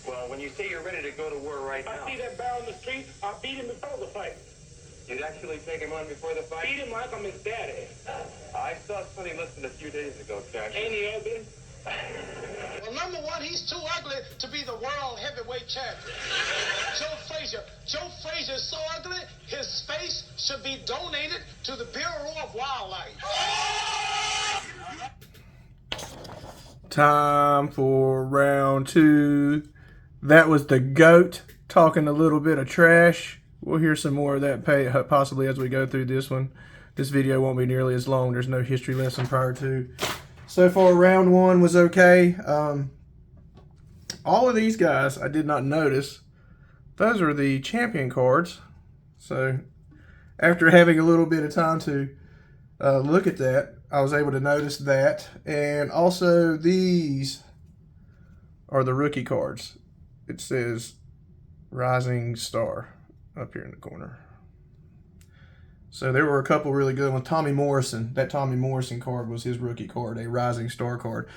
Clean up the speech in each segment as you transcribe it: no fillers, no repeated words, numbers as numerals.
Well, when you say you're ready to go to war right now... I see that barrel in the street, I'll beat him before the fight. You'd actually take him on before the fight? Beat him like I'm his daddy. I saw Sonny Liston a few days ago, Cash. Ain't he ugly? Well, number one, he's too ugly to be the world heavyweight champion. Joe Frazier is so ugly, his face should be donated to the Bureau of Wildlife. Time for round two. That was the GOAT talking a little bit of trash. We'll hear some more of that possibly as we go through this one. This video won't be nearly as long. There's no history lesson prior to. So far, round one was okay. All of these guys I did not notice. Those are the champion cards. So after having a little bit of time to look at that, I was able to notice that. And also these are the rookie cards. It says Rising Star up here in the corner. So there were a couple really good ones. Tommy Morrison, that Tommy Morrison card was his rookie card, a Rising Star card.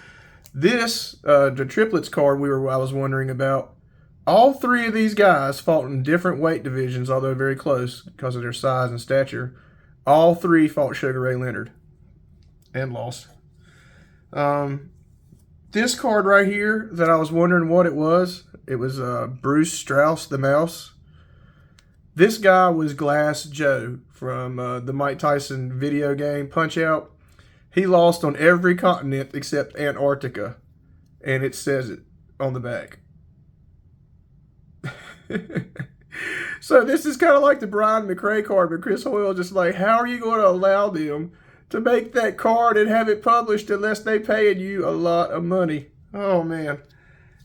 This, the triplets card I was wondering about. All three of these guys fought in different weight divisions, although very close because of their size and stature. All three fought Sugar Ray Leonard and lost. This card right here that I was wondering what it was Bruce Strauss the Mouse. This guy was Glass Joe from the Mike Tyson video game Punch-Out. He lost on every continent except Antarctica, and it says it on the back. So this is kind of like the Brian McRae card, but Chris Hoyle just like, how are you going to allow them to make that card and have it published unless they paying you a lot of money? Oh, man.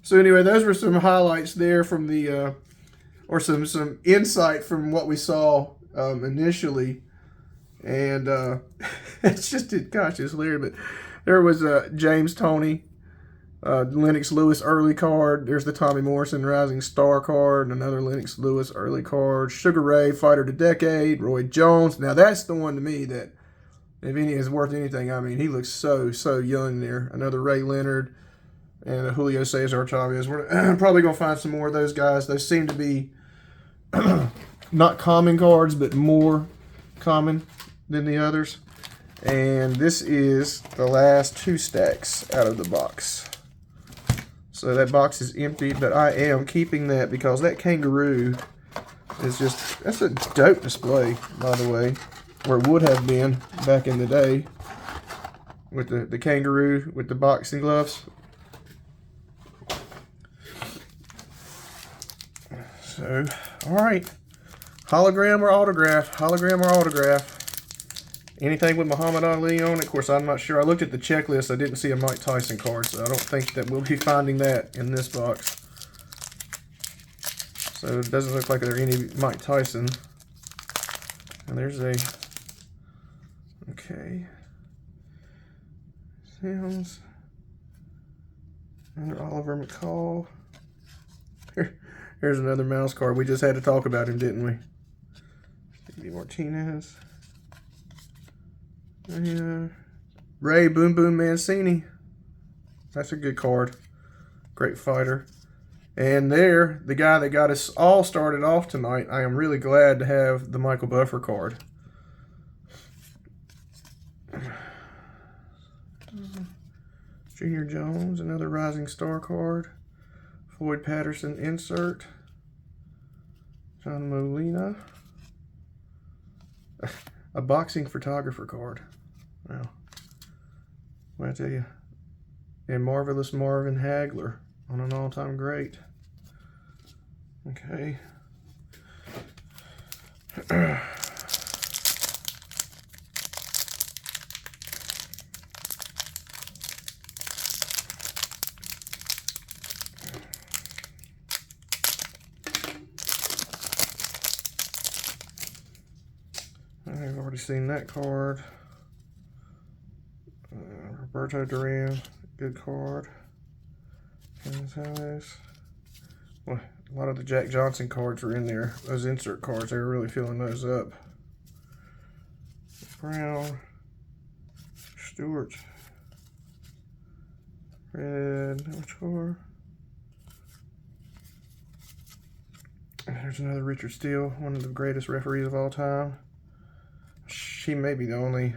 So anyway, those were some highlights there from the, or some insight from what we saw initially. And it's just, gosh, it's hilarious. But there was James Toney, Lennox Lewis early card. There's the Tommy Morrison Rising Star card, and another Lennox Lewis early card. Sugar Ray, Fighter of the Decade. Roy Jones. Now that's the one to me that, if any is worth anything, I mean, he looks so young there. Another Ray Leonard and a Julio Cesar Chavez. We're probably going to find some more of those guys. Those seem to be not common cards, but more common than the others. And this is the last two stacks out of the box. So that box is empty, but I am keeping that because that kangaroo is just, that's a dope display, by the way, or it would have been back in the day with the kangaroo with the boxing gloves. So, all right, hologram or autograph, hologram or autograph. Anything with Muhammad Ali on it. Of course, I'm not sure. I looked at the checklist. I didn't see a Mike Tyson card, so I don't think that we'll be finding that in this box. So it doesn't look like there are any Mike Tyson. And there's a, okay. Sounds. Another Oliver McCall. Here's another mouse card. We just had to talk about him, didn't we? Stevie Martinez. Ray Boom Boom Mancini. That's a good card. Great fighter. And there, the guy that got us all started off tonight, I am really glad to have the Michael Buffer card. Junior Jones, another Rising Star card. Floyd Patterson insert. John Molina. A boxing photographer card. Wow. What I tell you. And Marvelous Marvin Hagler on an all-time great. Okay. I've already seen that card. Roberto Duran, good card. Well, a lot of the Jack Johnson cards were in there. Those insert cards, they were really filling those up. Brown, Stewart, Red, which card? There's another Richard Steele, one of the greatest referees of all time. She may be the only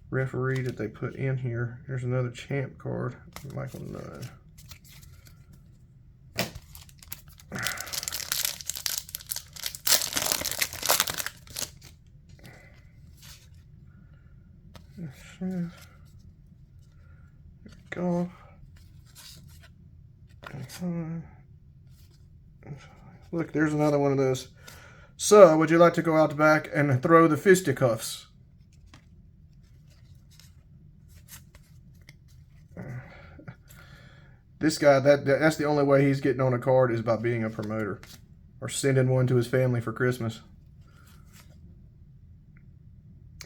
referee that they put in here. Here's another champ card, Michael Nunn. Golf. Look, there's another one of those. So, would you like to go out the back and throw the fisticuffs? This guy, that's the only way he's getting on a card is by being a promoter or sending one to his family for Christmas.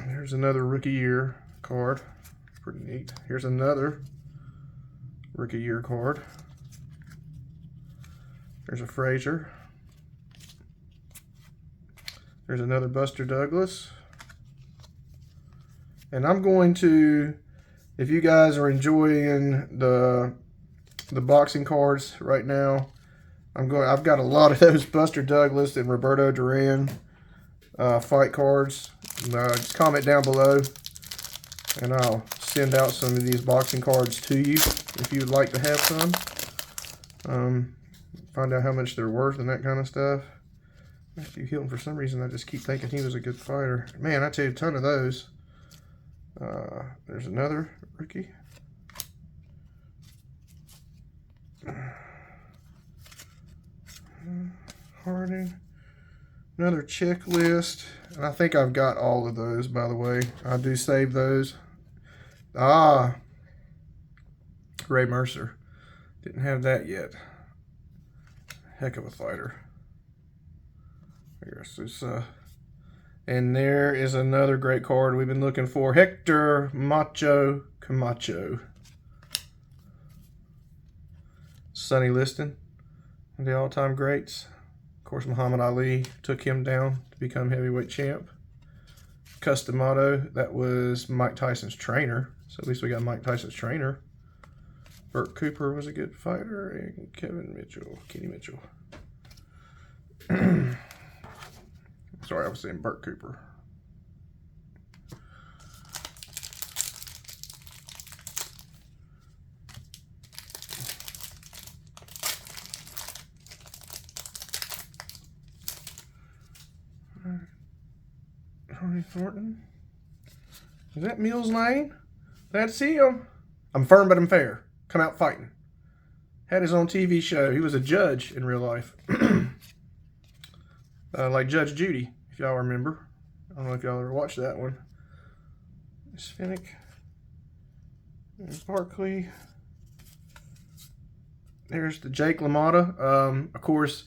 Here's another rookie year card. Pretty neat. Here's another rookie year card. There's a Frazier. There's another Buster Douglas. And I'm going to, if you guys are enjoying the boxing cards right now, I've got a lot of those Buster Douglas and Roberto Duran fight cards. Just comment down below and I'll send out some of these boxing cards to you if you would like to have some. Find out how much they're worth and that kind of stuff. Matthew Hilton, for some reason, I just keep thinking he was a good fighter. Man, I tell you, a ton of those. There's another rookie. Harding. Another checklist. And I think I've got all of those, by the way. I do save those. Ray Mercer. Didn't have that yet. Heck of a fighter. And there is another great card we've been looking for. Hector Macho Camacho. Sonny Liston, one of the all-time greats. Of course, Muhammad Ali took him down to become heavyweight champ. Customato, that was Mike Tyson's trainer. So at least we got Mike Tyson's trainer. Burt Cooper was a good fighter. And Kenny Mitchell. Sorry, I was saying Burt Cooper. Tony Thornton. Is that Mills Lane? That's him. I'm firm but I'm fair. Come out fighting. Had his own TV show. He was a judge in real life. Like Judge Judy, if y'all remember. I don't know if y'all ever watched that one. Finnick. There's Barkley. There's the Jake LaMotta. Of course,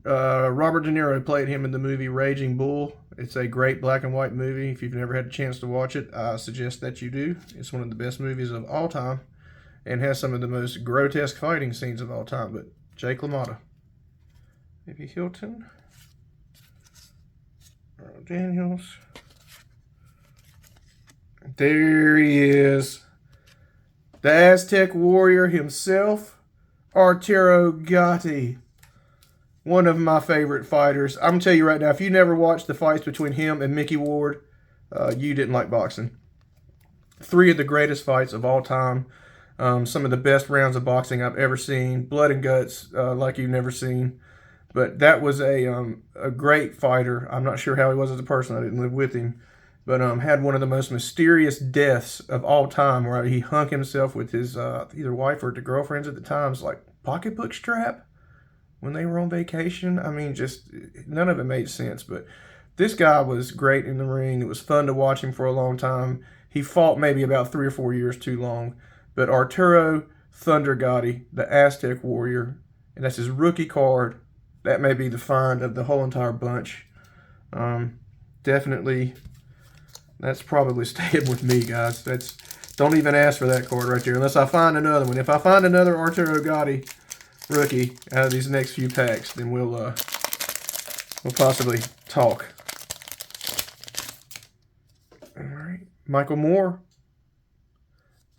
Robert De Niro played him in the movie Raging Bull. It's a great black and white movie. If you've never had a chance to watch it, I suggest that you do. It's one of the best movies of all time and has some of the most grotesque fighting scenes of all time. But Jake LaMotta. Maybe Hilton. Earl Daniels. There he is. The Aztec warrior himself, Arturo Gatti. One of my favorite fighters. I'm going to tell you right now, if you never watched the fights between him and Mickey Ward, you didn't like boxing. Three of the greatest fights of all time. Some of the best rounds of boxing I've ever seen. Blood and guts like you've never seen. But that was a great fighter. I'm not sure how he was as a person. I didn't live with him. But had one of the most mysterious deaths of all time where he hung himself with his either wife or the girlfriends at the time's like pocketbook strap when they were on vacation. I mean, just none of it made sense. But this guy was great in the ring. It was fun to watch him for a long time. He fought maybe about 3 or 4 years too long. But Arturo Thunder Gatti, the Aztec warrior, and that's his rookie card. That may be the find of the whole entire bunch. Definitely, that's probably staying with me, guys. Don't even ask for that card right there unless I find another one. If I find another Arturo Gatti rookie out of these next few packs, then we'll possibly talk. All right, Michael Moore.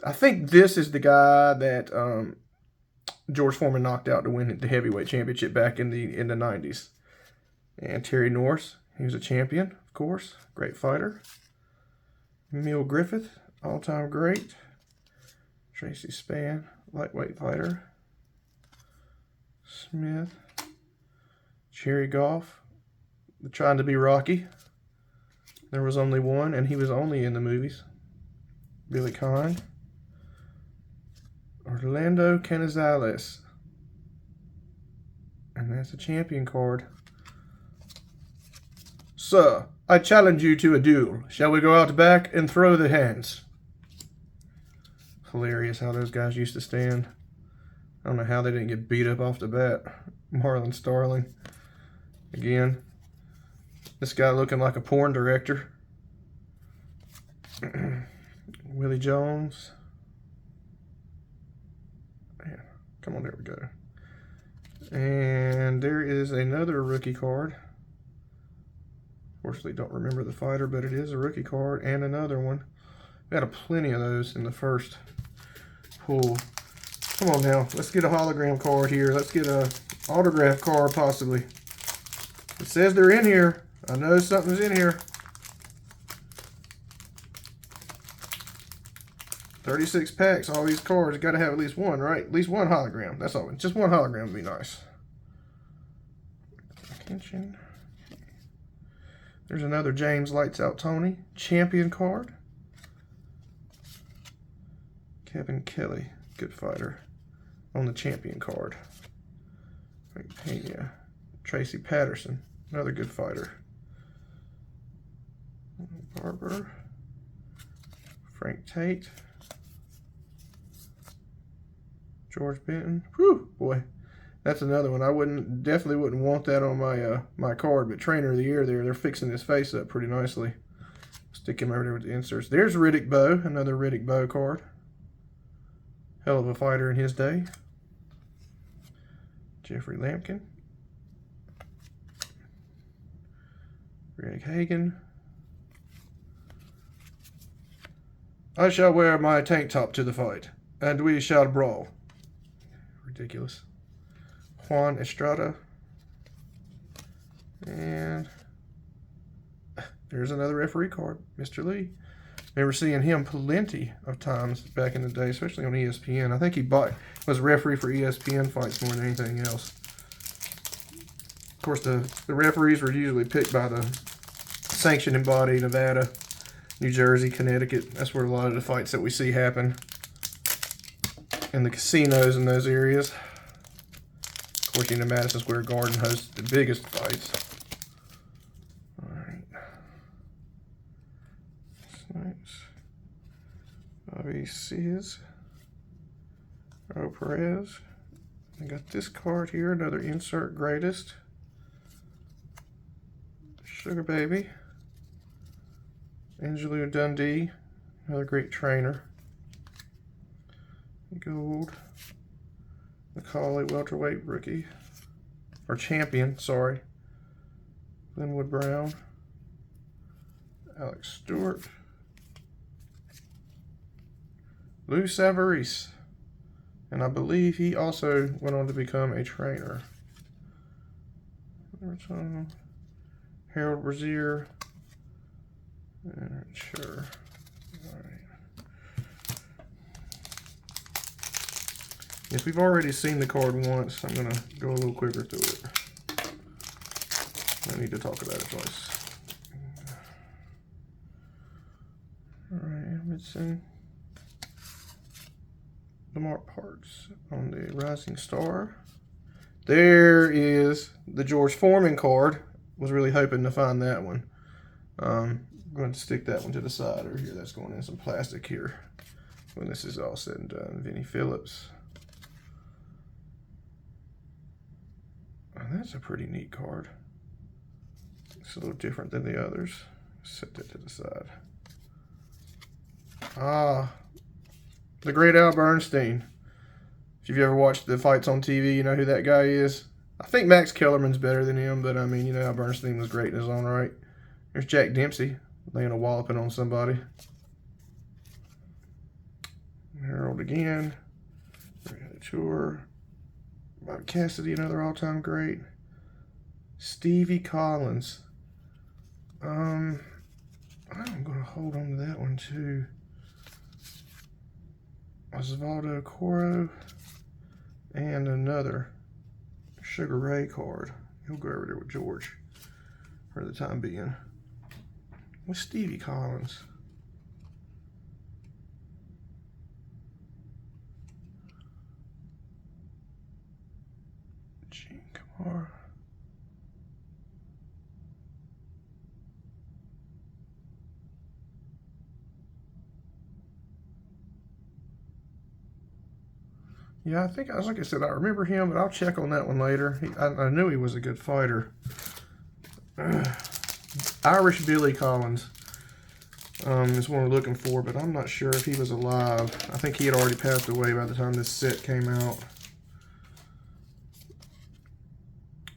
I think this is the guy that George Foreman knocked out to win the heavyweight championship back in the 90s. And Terry Norris, he was a champion, of course, great fighter. Emil Griffith, all-time great. Tracy Spann, lightweight fighter. Smith, Cherry Goff, trying to be Rocky. There was only one, and he was only in the movies. Billy Conn. Orlando Canizales. And that's a champion card. Sir, I challenge you to a duel. Shall we go out back and throw the hands? Hilarious how those guys used to stand. I don't know how they didn't get beat up off the bat. Marlon Starling. Again. This guy looking like a porn director. Willie Jones. Man, come on, there we go. And there is another rookie card. Fortunately, don't remember the fighter, but it is a rookie card and another one. We had plenty of those in the first pull. Come on now, let's get a hologram card here. Let's get a autograph card possibly. It says they're in here. I know something's in here. 36 packs, all these cards. Got to have at least one, right? At least one hologram. That's all. Just one hologram would be nice. Attention. There's another James Lights Out Tony champion card. Kevin Kelly, good fighter, on the champion card. Frank Pena. Tracy Patterson, another good fighter. Barber. Frank Tate. George Benton. Whew, boy. That's another one. I definitely wouldn't want that on my my card, but Trainer of the Year there, they're fixing his face up pretty nicely. Stick him over there with the inserts. There's Riddick Bowe, another Riddick Bowe card. Hell of a fighter in his day. Jeffrey Lampkin. Greg Hagan. I shall wear my tank top to the fight, and we shall brawl. Ridiculous. Juan Estrada. And there's another referee card, Mr. Lee. Remember seeing him plenty of times back in the day, especially on ESPN. I think he was referee for ESPN fights more than anything else. Of course, the referees were usually picked by the sanctioning body, Nevada, New Jersey, Connecticut. That's where a lot of the fights that we see happen. And the casinos in those areas. Of course, you know, Madison Square Garden hosts the biggest fights. Alright. Nice. Bobby Sears. Earl Perez. I got this card here, another insert greatest. Sugar Baby. Angelou Dundee, another great trainer. Gold. Macaulay, welterweight rookie. Or champion, sorry. Linwood Brown. Alex Stewart. Lou Savarese. And I believe he also went on to become a trainer. Harold Brazier. Sure. Alright. If we've already seen the card once, I'm going to go a little quicker through it. I need to talk about it twice. Alright, Edmondson. Lamar Parks on the Rising Star. There is the George Foreman card. Was really hoping to find that one. I'm going to stick that one to the side over here. That's going in some plastic here when this is all said and done. Vinnie Phillips. Oh, that's a pretty neat card. It's a little different than the others. Set that to the side. Ah, the great Al Bernstein. If you've ever watched the fights on TV, you know who that guy is. I think Max Kellerman's better than him, but I mean, you know, Al Bernstein was great in his own right. There's Jack Dempsey laying a walloping on somebody. Harold again. Tour. Bob Cassidy, another all-time great. Stevie Collins. I'm gonna hold on to that one too. Osvaldo Coro and another Sugar Ray card. He'll go over there with George for the time being. With Stevie Collins. Gene Kamara. Yeah, I think, like I said, I remember him, but I'll check on that one later. I knew he was a good fighter. Irish Billy Collins is what we're looking for, but I'm not sure if he was alive. I think he had already passed away by the time this set came out.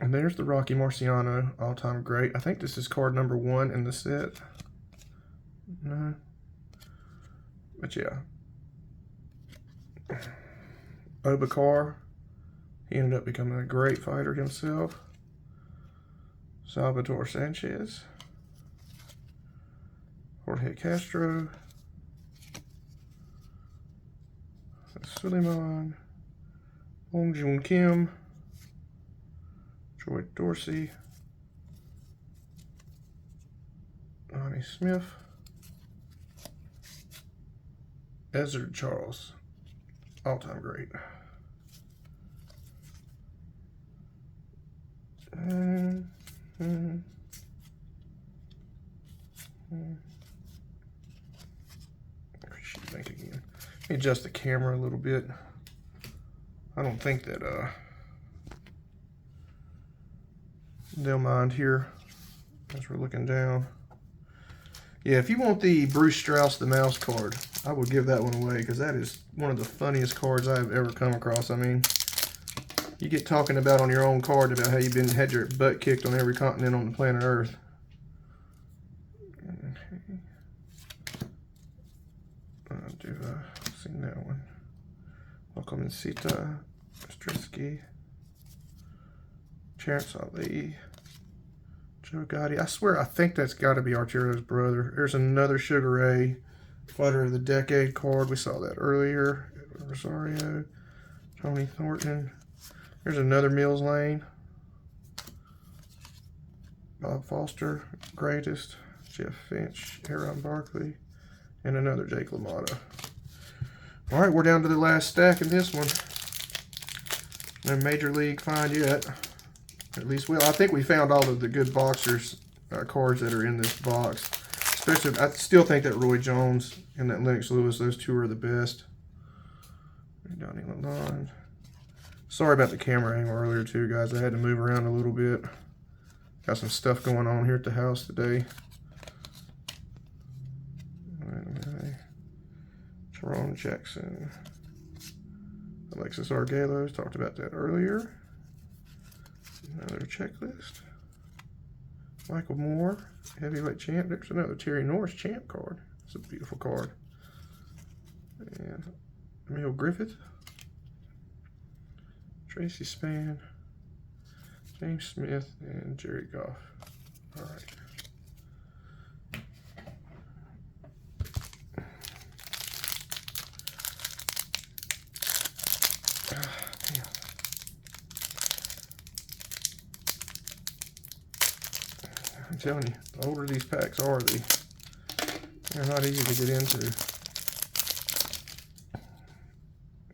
And there's the Rocky Marciano, all-time great. I think this is card number 1 in the set. No. But yeah. Obakar, he ended up becoming a great fighter himself. Salvador Sanchez, Jorge Castro, Suleiman, Wong Jun Kim, Troy Dorsey, Lonnie Smith, Ezra Charles, all-time great. Think again. Let me adjust the camera a little bit. I don't think that they'll mind here as we're looking down. Yeah, if you want the Bruce Strauss the Mouse card, I would give that one away because that is one of the funniest cards I've ever come across. I mean, you get talking about on your own card about how you've had your butt kicked on every continent on the planet Earth. Seen that one. Welcome Sita, Strisky, Terrence Ali, Joe Gotti. I swear, I think that's got to be Arturo's brother. There's another Sugar Ray Fighter of the Decade card. We saw that earlier. Rosario, Tony Thornton. There's another Mills Lane. Bob Foster, Greatest. Jeff Finch, Aaron Barkley, and another Jake LaMotta. All right, we're down to the last stack in this one. No major league find yet. At least, well, I think we found all of the good boxers cards that are in this box. Especially, I still think that Roy Jones and that Lennox Lewis, those two are the best. Donnie Lalonde. Sorry about the camera angle earlier too, guys. I had to move around a little bit. Got some stuff going on here at the house today. Jerome Jackson. Alexis Arguellos, talked about that earlier. Another checklist. Michael Moore, heavyweight champ. There's another Terry Norris champ card. It's a beautiful card. And Emil Griffith. Tracy Spann. James Smith and Jerry Goff. All right. I'm telling you, the older these packs are, they're not easy to get into.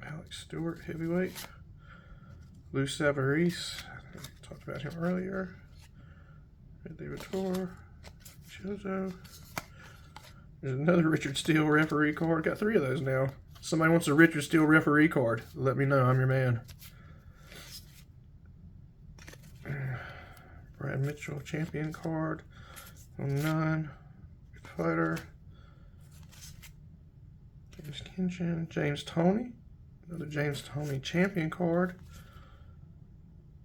Alex Stewart, heavyweight. Lou Savarese, I talked about him earlier. David Tor, Chozo. There's another Richard Steele referee card. Got 3 of those now. Somebody wants a Richard Steele referee card, let me know. I'm your man. Brad Mitchell champion card. 09. Good fighter. James Kinchin. James Toney. Another James Toney champion card.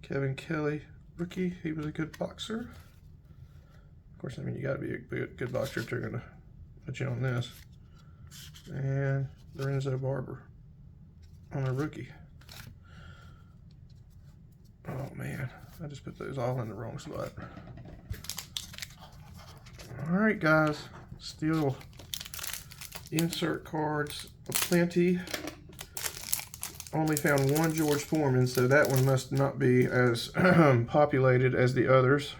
Kevin Kelly rookie. He was a good boxer. Of course, I mean, you got to be a good boxer if they're going to put you on this. And Lorenzo Barber on a rookie. I just put those all in the wrong spot. Alright guys, still insert cards aplenty. Only found one George Foreman, so that one must not be as populated as the others.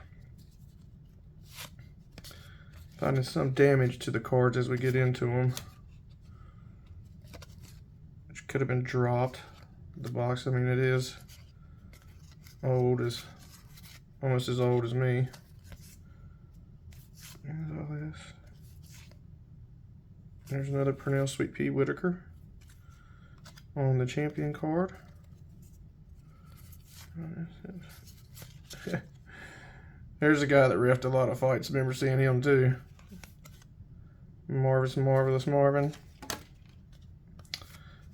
Finding some damage to the cards as we get into them, which could have been dropped. The box, I mean, it is old, as almost as old as me. There's all this. There's another Purnell Sweet Pea Whitaker on the champion card. There's a guy that reffed a lot of fights. Remember seeing him too. Marvelous Marvin.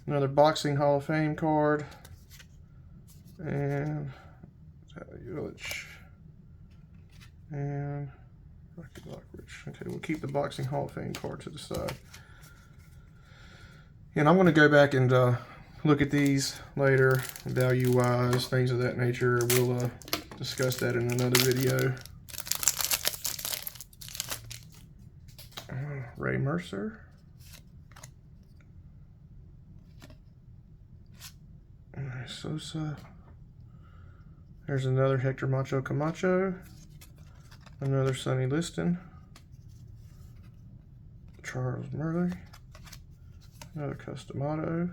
Another Boxing Hall of Fame card. And Illich. And Rocky Lockridge. Okay, we'll keep the Boxing Hall of Fame card to the side. And I'm going to go back and look at these later, value-wise, things of that nature. We'll discuss that in another video. Ray Mercer. Sosa. There's another Hector Macho Camacho. Another Sonny Liston. Charles Murray. Another Customato.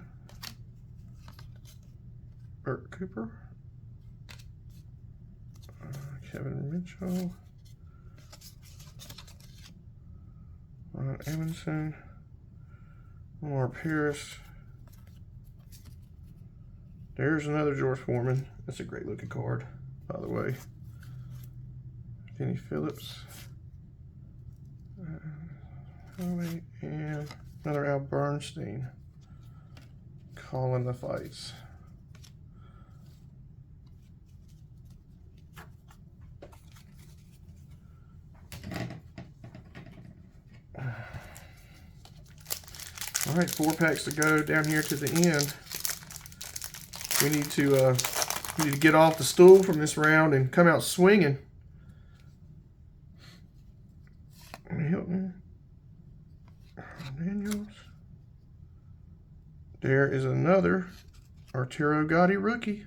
Burt Cooper. Kevin Mitchell. Ron Amundsen. Lamar Pierce. There's another George Foreman. That's a great looking card, by the way. Kenny Phillips. And another Al Bernstein. Calling the fights. All right, 4 packs to go down here to the end. We need to get off the stool from this round and come out swinging. Hilton. Daniels. There is another Arturo Gotti rookie.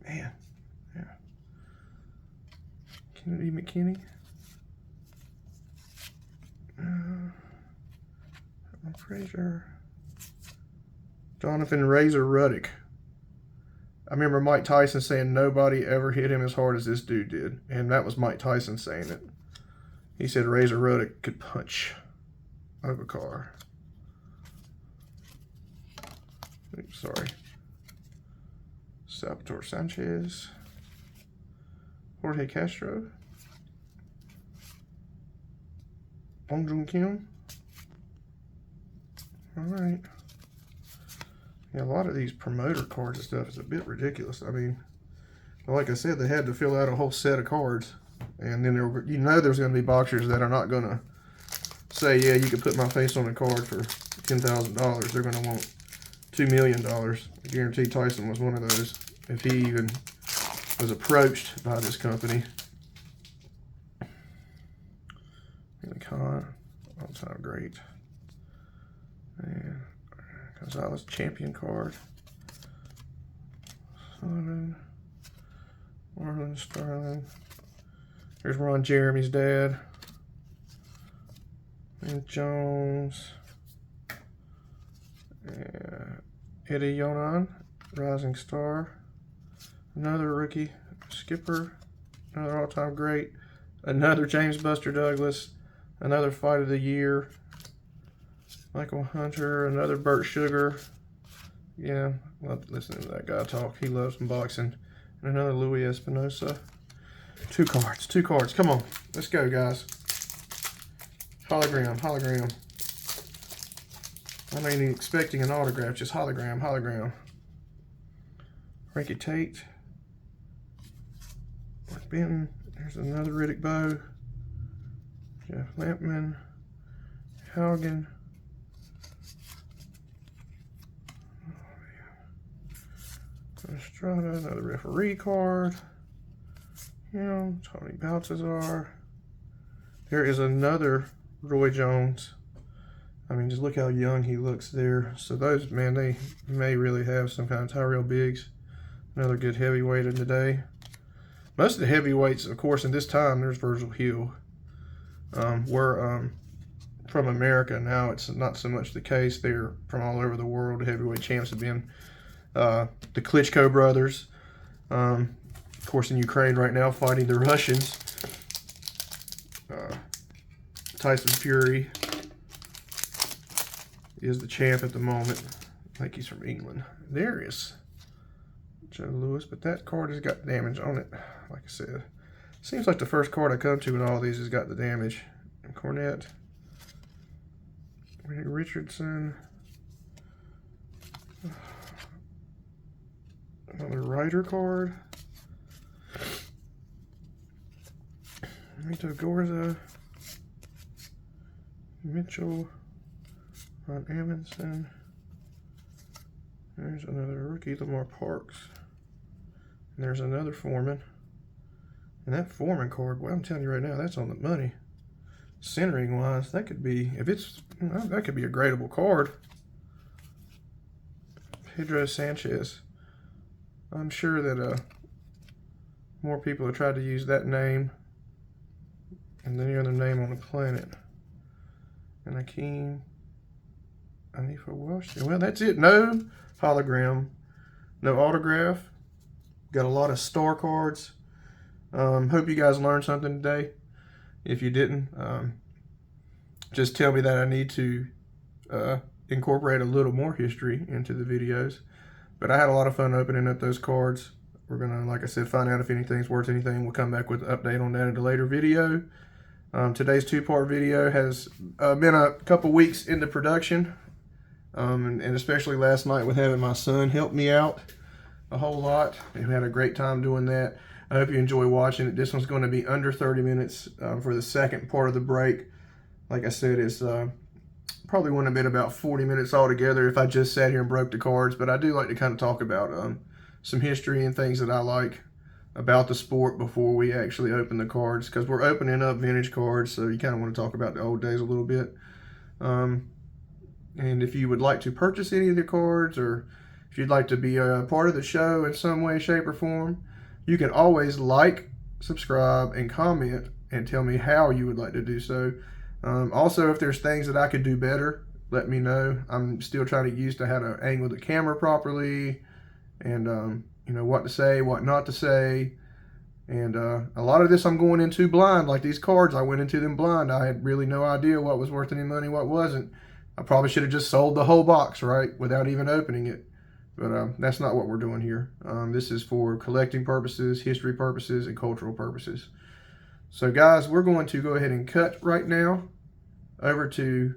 Man, yeah. Kennedy McKinney. Frazier. Jonathan Razor Ruddock. I remember Mike Tyson saying nobody ever hit him as hard as this dude did. And that was Mike Tyson saying it. He said Razor Ruddock could punch over a car. Oops, sorry. Salvatore Sanchez. Jorge Castro. Bong Joon Kim. Alright. Yeah, a lot of these promoter cards and stuff is a bit ridiculous. I mean, like I said, they had to fill out a whole set of cards. And then you know there's going to be boxers that are not going to say, yeah, you can put my face on a card for $10,000. They're going to want $2 million. I guarantee Tyson was one of those, if he even was approached by this company. Khan, all-time great. And Gonzalez champion card. Sullivan, Marlon Starling. Here's Ron Jeremy's dad. And Jones. And Eddie Yonan, rising star. Another rookie, Skipper. Another all-time great. Another James Buster Douglas. Another fight of the year. Michael Hunter, another Burt Sugar. Yeah, love listening to that guy talk. He loves some boxing. And another Louis Espinosa. 2 cards. Come on. Let's go, guys. Hologram. I'm not even expecting an autograph, just hologram. Frankie Tate. Mark Benton. There's another Riddick Bowe. Jeff Lampman. Haugen. Estrada, another referee card. Tony Baltazar. There is another Roy Jones. I mean, just look how young he looks there. So those, man, they may really have some kind of Tyrell Biggs. Another good heavyweight in today. Most of the heavyweights, of course, in this time, there's Virgil Hill. Were from America. Now it's not so much the case. They're from all over the world. The heavyweight champs have been the Klitschko brothers. Of course, in Ukraine right now, fighting the Russians. Tyson Fury is the champ at the moment. I think he's from England. There is Joe Louis, but that card has got damage on it. Like I said, seems like the first card I come to in all these has got the damage. Cornette, Richardson, another Ryder card. Rito Gorza, Mitchell, Ron Amundsen. There's another rookie, Lamar Parks. And there's another Foreman. And that Foreman card, well, I'm telling you right now, that's on the money. Centering wise, that could be, if it's, that could be a gradable card. Pedro Sanchez. I'm sure that more people have tried to use that name and any other name on the planet. And Akeem, Anifa Washington. Well, that's it. No hologram, no autograph. Got a lot of star cards. Hope you guys learned something today. If you didn't, just tell me that I need to incorporate a little more history into the videos. But I had a lot of fun opening up those cards. We're gonna, like I said, find out if anything's worth anything. We'll come back with an update on that in a later video. Today's two-part video has been a couple weeks into production, and especially last night with having my son help me out a whole lot. We had a great time doing that. I hope you enjoy watching it. This one's going to be under 30 minutes for the second part of the break. Like I said, it's probably wouldn't have been about 40 minutes altogether if I just sat here and broke the cards, but I do like to kind of talk about some history and things that I like about the sport before we actually open the cards, because we're opening up vintage cards, so you kind of want to talk about the old days a little bit. And if you would like to purchase any of the cards, or if you'd like to be a part of the show in some way, shape, or form, you can always like, subscribe, and comment and tell me how you would like to do so. Also, if there's things that I could do better, let me know. I'm still trying to get used to how to angle the camera properly, and you know, what to say, what not to say. And a lot of this I'm going into blind. Like these cards, I went into them blind. I had really no idea what was worth any money, what wasn't. I probably should have just sold the whole box, right, without even opening it. But that's not what we're doing here. This is for collecting purposes, history purposes, and cultural purposes. So guys, we're going to go ahead and cut right now over to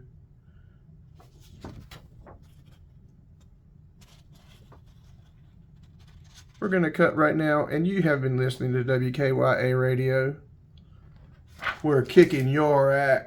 We're going to cut right now, and you have been listening to WKYA Radio. We're kicking your ass.